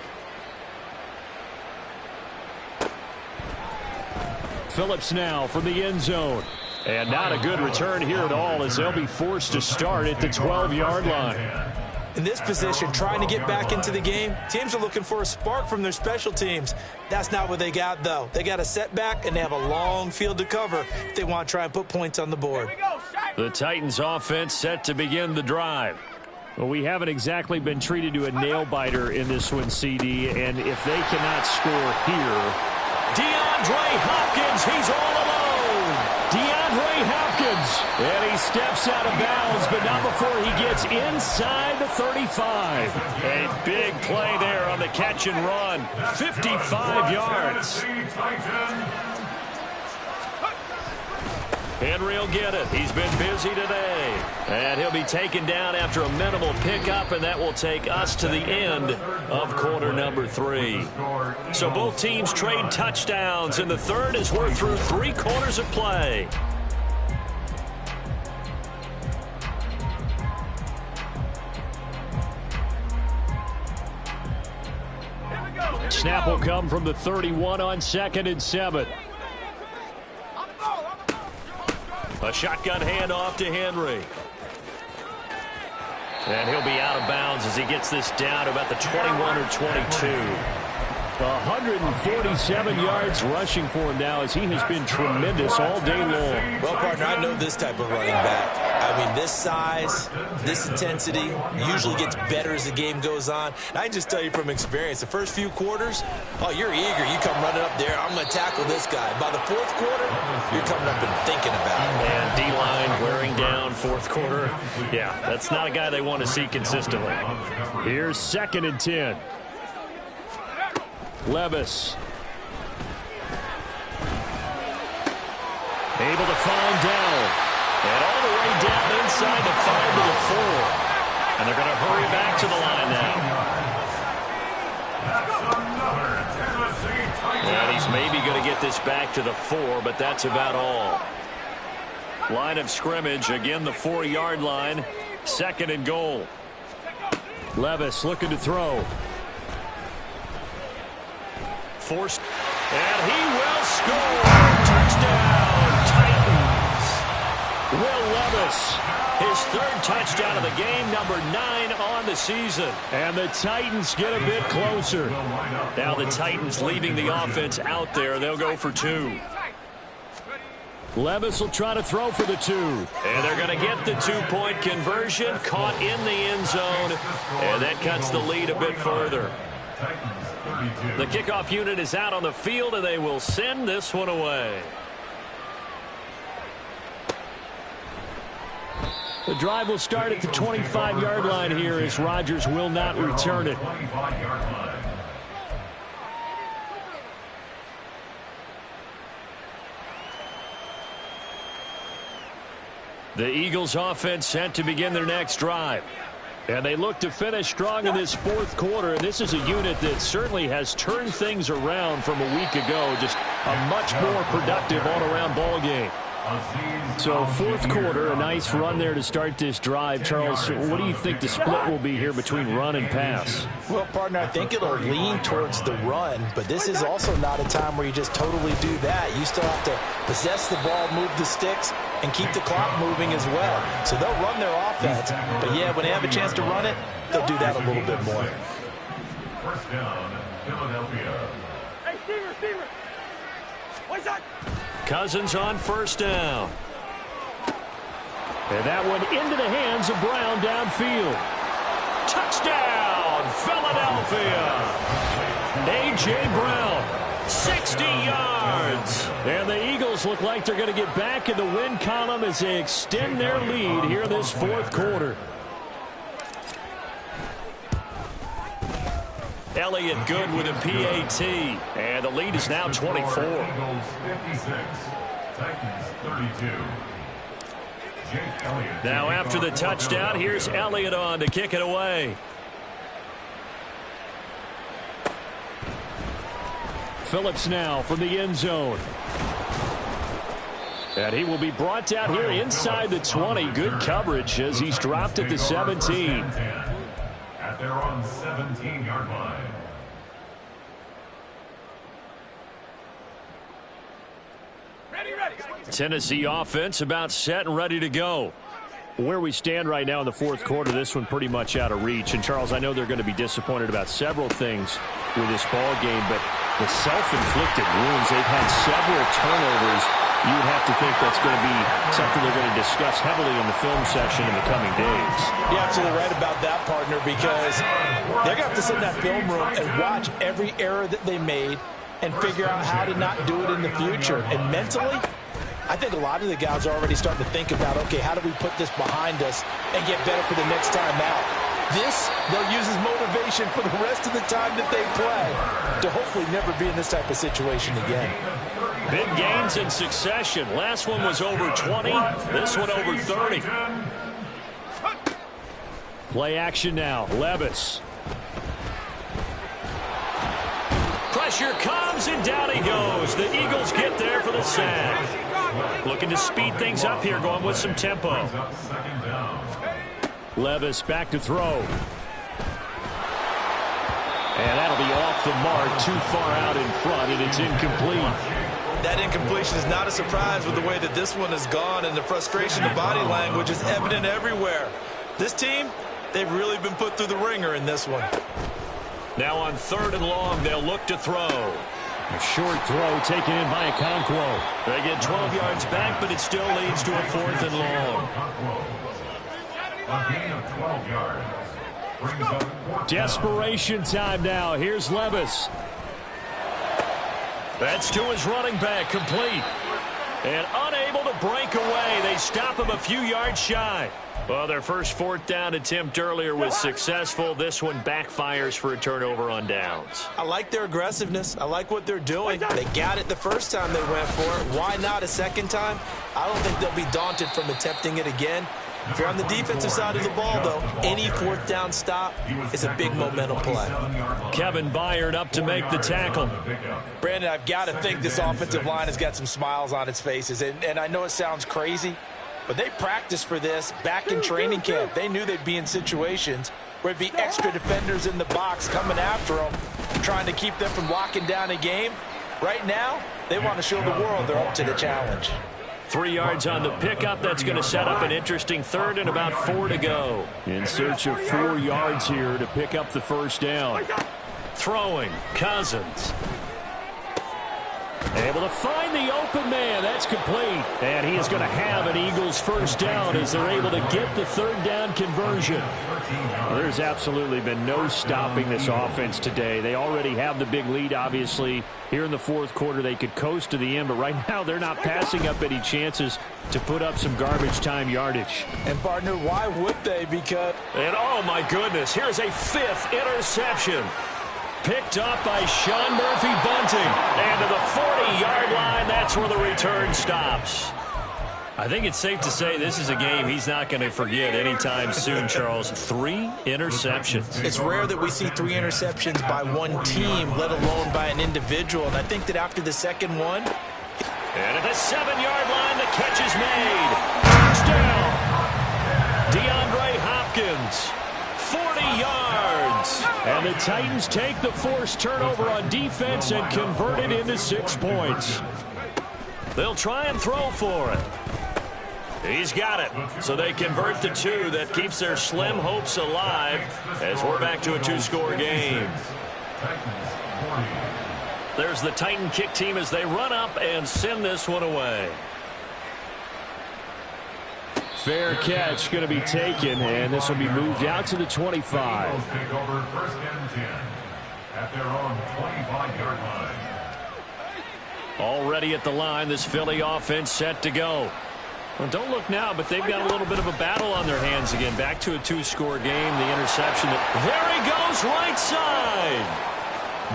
Phillips now from the end zone. And not a good return here at all, as they'll be forced to start at the 12-yard line. In this position, trying to get back into the game, teams are looking for a spark from their special teams. That's not what they got, though. They got a setback, and they have a long field to cover if they want to try and put points on the board. The Titans offense set to begin the drive. Well, we haven't exactly been treated to a nail-biter in this one, CD, and if they cannot score here, DeAndre Hopkins, he's all alone. DeAndre Hopkins, and he steps out of bounds, but not before he gets inside the 35. A big play there on the catch and run, 55 yards. Henry will get it. He's been busy today. And he'll be taken down after a minimal pickup, and that will take us to the end of quarter number 3. So both teams trade touchdowns in the 3rd as we're through 3 quarters of play. Snap will come from the 31 on 2nd and 7. A shotgun handoff to Henry. And he'll be out of bounds as he gets this down to about the 21 or 22. 147 yards rushing for him now as he has been tremendous all day long. Well, partner, I know this type of running back. I mean, this size, this intensity usually gets better as the game goes on. And I can just tell you from experience, the first few quarters, oh, you're eager. You come running up there, I'm going to tackle this guy. By the fourth quarter, you're coming up and thinking about it. And D-line wearing down fourth quarter. Yeah, that's not a guy they want to see consistently. Here's 2nd and 10. Levis. Able to find down. And all the way down inside the 5 to the 4. And they're going to hurry back to the line now. And he's maybe going to get this back to the 4, but that's about all. Line of scrimmage, again the 4-yard line. 2nd and goal. Levis looking to throw. Forced, and he will score. Touchdown, Titans. Will Levis, his 3rd touchdown of the game, number 9 on the season. And the Titans get a bit closer. Now the Titans leaving the offense out there. They'll go for 2. Levis will try to throw for the 2. And they're going to get the 2-point conversion, caught in the end zone. And that cuts the lead a bit further. The kickoff unit is out on the field, and they will send this one away. The drive will start at the 25-yard line here as Rodgers will not return it. The Eagles offense set to begin their next drive. And they look to finish strong in this 4th quarter. And this is a unit that certainly has turned things around from a week ago. Just a much more productive all-around ball game. So 4th quarter, a nice run there to start this drive. Charles, what do you think the split will be here between run and pass? Well, partner, I think it'll lean towards the run, but this is also not a time where you just totally do that. You still have to possess the ball, move the sticks, and keep the clock moving as well. So they'll run their offense, but yeah, when they have a chance to run it, they'll do that a little bit more. First down, Philadelphia. Hey, Stever! What's that? Cousins on 1st down. And that one into the hands of Brown downfield. Touchdown, Philadelphia. A.J. Brown, 60 yards. And the Eagles look like they're going to get back in the win column as they extend their lead here in this 4th quarter. Elliott good with a PAT. And the lead is now 24. Eagles 56, Titans 32. Now after the touchdown, here's Elliott on to kick it away. Phillips now from the end zone. And he will be brought down here inside the 20. Good coverage as he's dropped at the 17. At their own 17-yard line. Ready. Tennessee offense about set and ready to go. Where we stand right now in the 4th quarter, this one pretty much out of reach. And, Charles, I know they're going to be disappointed about several things with this ball game, but the self-inflicted wounds, they've had several turnovers. You would have to think that's going to be something they're going to discuss heavily in the film session in the coming days. You're absolutely right about that, partner, because they're going to have to sit in that film room and watch every error that they made and figure out how to not do it in the future. And mentally, I think a lot of the guys are already starting to think about, okay, how do we put this behind us and get better for the next time out? This, they'll use as motivation for the rest of the time that they play to hopefully never be in this type of situation again. Big gains in succession. Last one was over 20. This one over 30. Play action now. Levis. Pressure comes, and down he goes. The Eagles get there for the sack. Looking to speed things up here, going with some tempo. Levis back to throw. And that'll be off the mark, too far out in front, and it's incomplete. That incompletion is not a surprise with the way that this one has gone, and the frustration, the body language is evident everywhere. This team, they've really been put through the ringer in this one. Now on 3rd and long, they'll look to throw. A short throw taken in by Okonkwo. They get 12 yards back, but it still leads to a 4th and long. A gain of 12 yards. Brings up 4th Desperation time now. Here's Levis. That's to his running back, complete. And unable to break away. They stop him a few yards shy. Well, their first 4th down attempt earlier was successful. This one backfires for a turnover on downs. I like their aggressiveness. I like what they're doing. They got it the first time they went for it. Why not a second time? I don't think they'll be daunted from attempting it again. If you're on the defensive side of the ball, though, any 4th down stop is a big momentum play. Kevin Byard up to make the tackle. Brandon, I've got to think this offensive line has got some smiles on its faces. And I know it sounds crazy, but they practiced for this back in training camp. They knew they'd be in situations where it'd be extra defenders in the box coming after them, trying to keep them from locking down a game. Right now, they want to show the world they're up to the challenge. 3 yards on the pickup. That's going to set up an interesting 3rd and about 4 to go. In search of 4 yards here to pick up the first down. Throwing, Cousins. Able to find the open man. That's complete. And he is going to have an Eagles first down as they're able to get the 3rd down conversion. Well, there's absolutely been no stopping this offense today. They already have the big lead, obviously. Here in the 4th quarter, they could coast to the end, but right now they're not passing up any chances to put up some garbage time yardage. And, partner, why would they? Because... And, oh, my goodness, here's a 5th interception. Picked up by Sean Murphy-Bunting. And to the 40-yard line, that's where the return stops. I think it's safe to say this is a game he's not going to forget anytime soon, Charles. 3 interceptions. It's rare that we see 3 interceptions by one team, let alone by an individual. And I think that after the second one... And at the 7-yard line, the catch is made. Touchdown. DeAndre Hopkins. 40 yards. And the Titans take the forced turnover on defense and convert it into 6 points. They'll try and throw for it. He's got it. So they convert the 2. That keeps their slim hopes alive as we're back to a 2-score game. There's the Titan kick team as they run up and send this one away. Fair catch going to be taken, and this will be moved out to the 25. Take over 1st and 10 at their own 25-yard line. Already at the line, this Philly offense set to go. Well, don't look now, but they've got a little bit of a battle on their hands again. Back to a 2-score game. The interception. There he goes, right side.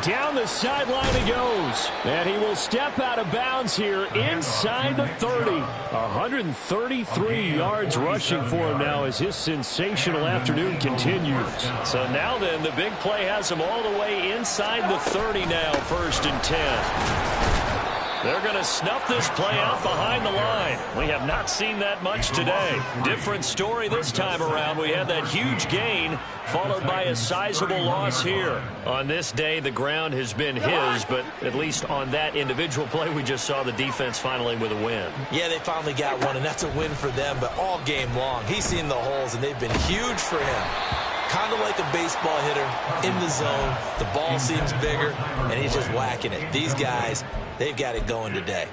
Down the sideline he goes. And he will step out of bounds here inside the 30. 133 yards rushing for him now as his sensational afternoon continues. So now then, the big play has him all the way inside the 30 now, 1st and 10. They're going to snuff this play out behind the line. We have not seen that much today. Different story this time around. We had that huge gain followed by a sizable loss here. On this day, the ground has been his, but at least on that individual play, we just saw the defense finally with a win. Yeah, they finally got one, and that's a win for them, but all game long, he's seen the holes, and they've been huge for him. Kind of like a baseball hitter in the zone. The ball seems bigger, and he's just whacking it. These guys, they've got it going today.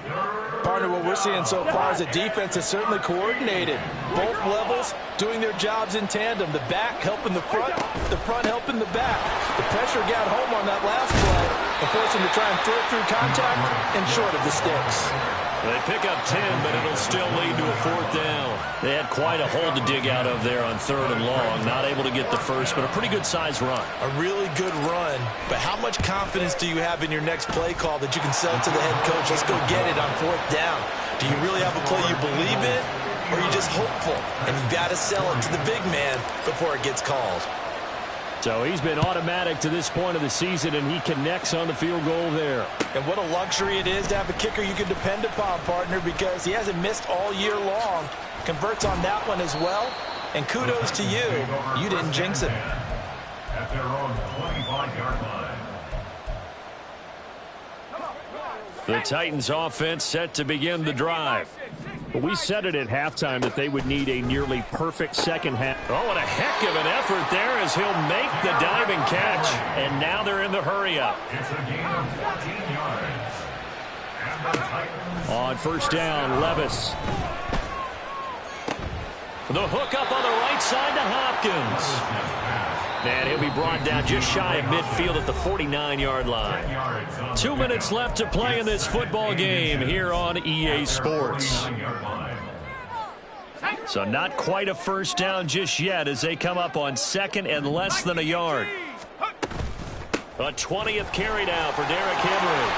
Partner, what we're seeing so far is the defense is certainly coordinated. Both levels doing their jobs in tandem. The back helping the front helping the back. The pressure got home on that last play and forced them to try and throw through contact and short of the sticks. They pick up 10, but it'll still lead to a 4th down. They had quite a hole to dig out of there on 3rd and long. Not able to get the first, but a pretty good-sized run. A really good run, but how much confidence do you have in your next play call that you can sell to the head coach? Let's go get it on 4th down. Do you really have a play you believe in, or are you just hopeful? And you've got to sell it to the big man before it gets called. So he's been automatic to this point of the season, and he connects on the field goal there. And what a luxury it is to have a kicker you can depend upon, partner, because he hasn't missed all year long. Converts on that one as well. And kudos to you. You didn't jinx it. At their own 25-yard line. The Titans offense set to begin the drive. We said it at halftime that they would need a nearly perfect second half. Oh, and a heck of an effort there as he'll make the diving catch. And now they're in the hurry-up. It's a gain of 14 yards. And the Titans On first down, Levis. The hook up on the right side to Hopkins. And he'll be brought down just shy of midfield at the 49-yard line. 2 minutes left to play in this football game here on EA Sports. So not quite a first down just yet as they come up on second and less than a yard. A 20th carry now for Derrick Henry.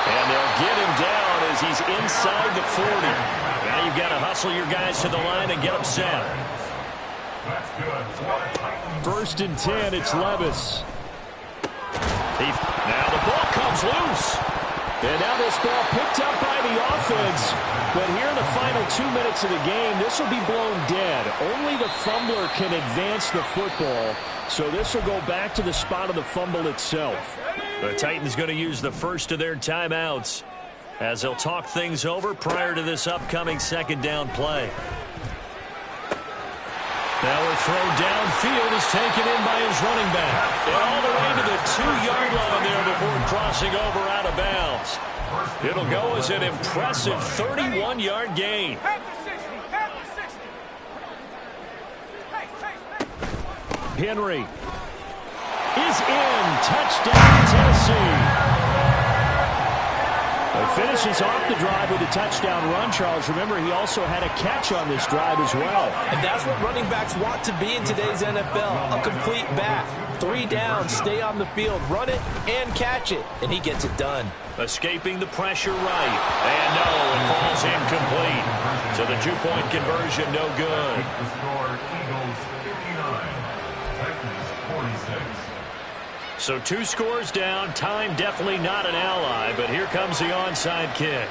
And they'll get him down as he's inside the 40. Now you've got to hustle your guys to the line and get them set. First and 10, it's Levis. Now the ball comes loose. And now this ball picked up by the offense. But here in the final 2 minutes of the game, this will be blown dead. Only the fumbler can advance the football. So this will go back to the spot of the fumble itself. The Titans going to use the first of their timeouts as they'll talk things over prior to this upcoming second down play. Now a throw downfield is taken in by his running back. And all the way to the 2-yard line there before crossing over out of bounds. It'll go as an impressive 31-yard gain. Henry is in. Touchdown, Tennessee. Finishes off the drive with a touchdown run, Charles. Remember, he also had a catch on this drive as well. And that's what running backs want to be in today's NFL, a complete back. 3 downs, stay on the field, run it, and catch it. And he gets it done. Escaping the pressure right. And no, it falls incomplete. So the 2-point conversion, no good. the score, Eagles 59, Titans 46. So 2 scores down. Time definitely not an ally, but here comes the onside kick.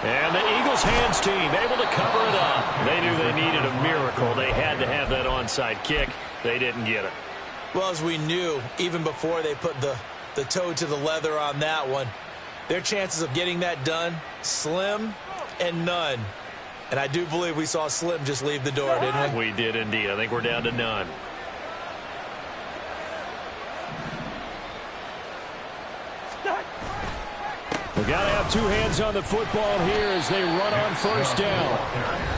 And the Eagles hands team able to cover it up. They knew they needed a miracle. They had to have that onside kick. They didn't get it. Well, as we knew, even before they put the toe to the leather on that one, their chances of getting that done, slim and none. And I do believe we saw Slim just leave the door, didn't we? We did indeed. I think we're down to none. We got to have 2 hands on the football here as they run on first down.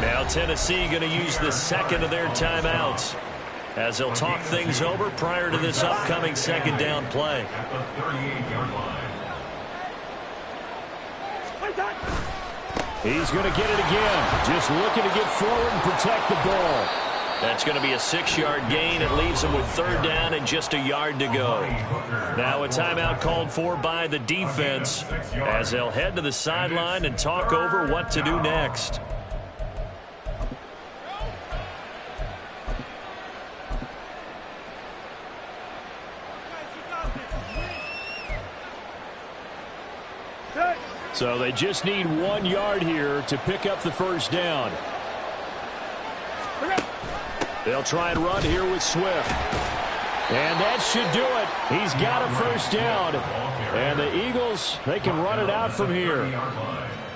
Now Tennessee going to use the second of their timeouts as they'll talk things over prior to this upcoming second down play. At the 38-yard line. He's going to get it again. Just looking to get forward and protect the ball. That's going to be a 6-yard gain. It leaves them with 3rd down and just a yard to go. Now a timeout called for by the defense as they'll head to the sideline and talk over what to do next. So they just need 1 yard here to pick up the first down. They'll try and run here with Swift. And that should do it. He's got a first down. And the Eagles, they can run it out from here.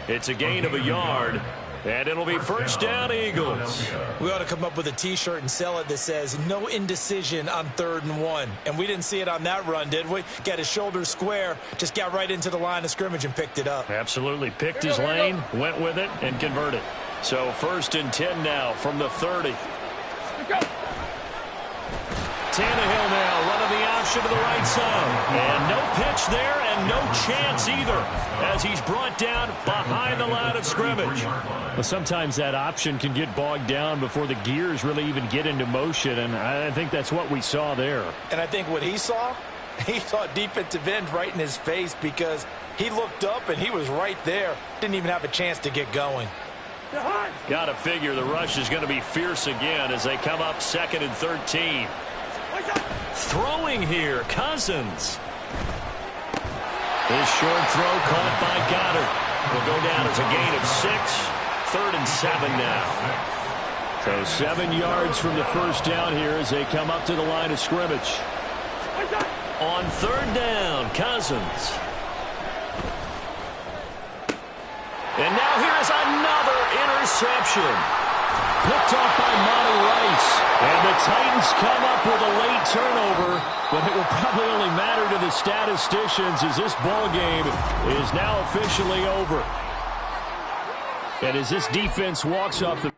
It's a gain of a yard. And it'll be first down, Eagles. We ought to come up with a T-shirt and sell it that says, no indecision on 3rd and 1. And we didn't see it on that run, did we? Got his shoulders square, just got right into the line of scrimmage and picked it up. Absolutely. Picked his lane, went with it, and converted. So 1st and 10 now from the 30. Tannehill now running the option to the right side. And no pitch there and no chance either as he's brought down behind the line of scrimmage. Well, sometimes that option can get bogged down before the gears really even get into motion, and I think that's what we saw there. And I think what he saw defensive end right in his face because he looked up and he was right there. Didn't even have a chance to get going. Got to figure the rush is going to be fierce again as they come up 2nd and 13. Throwing here, Cousins. His short throw caught by Goddard. Will go down as a gain of 6. 3rd and 7 now. So 7 yards from the first down here as they come up to the line of scrimmage. On 3rd down, Cousins. And now here is another interception. Picked off by Monty Rice. And the Titans come up with a late turnover, but it will probably only matter to the statisticians as this ball game is now officially over. And as this defense walks off the